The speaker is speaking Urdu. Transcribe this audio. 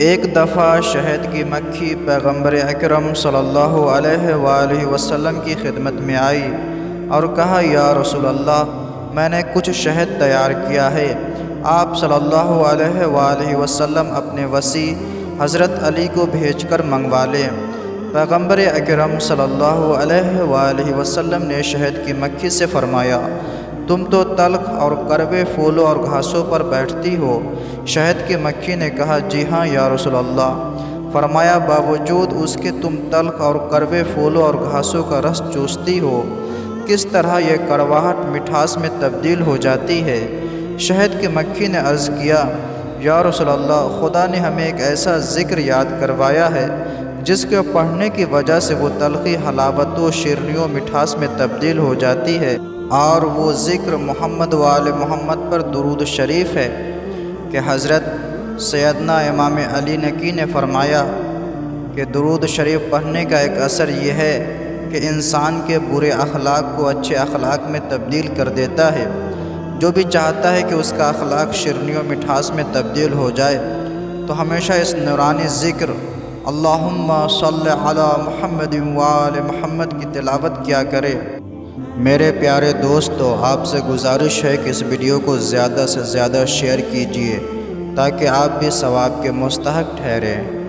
ایک دفعہ شہد کی مکھی پیغمبر اکرم صلی اللہ علیہ وآلہ وسلم کی خدمت میں آئی اور کہا، یا رسول اللہ، میں نے کچھ شہد تیار کیا ہے، آپ صلی اللہ علیہ وآلہ وسلم اپنے وصی حضرت علی کو بھیج کر منگوا لیں۔ پیغمبر اکرم صلی اللہ علیہ وآلہ وسلم نے شہد کی مکھی سے فرمایا، تم تو تلخ اور کڑوے پھولوں اور گھاسوں پر بیٹھتی ہو۔ شہد کی مکھی نے کہا، جی ہاں یا رسول اللہ۔ فرمایا، باوجود اس کے تم تلخ اور کڑوے پھولوں اور گھاسوں کا رس چوستی ہو، کس طرح یہ کڑواہٹ مٹھاس میں تبدیل ہو جاتی ہے؟ شہد کی مکھی نے عرض کیا، یا رسول اللہ، خدا نے ہمیں ایک ایسا ذکر یاد کروایا ہے جس کے پڑھنے کی وجہ سے وہ تلخی حلاوت و شیرینی و مٹھاس میں تبدیل ہو جاتی ہے، اور وہ ذکر محمد و آل محمد پر درود شریف ہے کہ حضرت سیدنا امام علی نقی نے فرمایا کہ درود شریف پڑھنے کا ایک اثر یہ ہے کہ انسان کے برے اخلاق کو اچھے اخلاق میں تبدیل کر دیتا ہے۔ جو بھی چاہتا ہے کہ اس کا اخلاق شیرینی و مٹھاس میں تبدیل ہو جائے تو ہمیشہ اس نورانی ذکر اللہم صلی علی محمد وآل محمد کی تلاوت کیا کرے۔ میرے پیارے دوستو، آپ سے گزارش ہے کہ اس ویڈیو کو زیادہ سے زیادہ شیئر کیجیے تاکہ آپ بھی ثواب کے مستحق ٹھہریں۔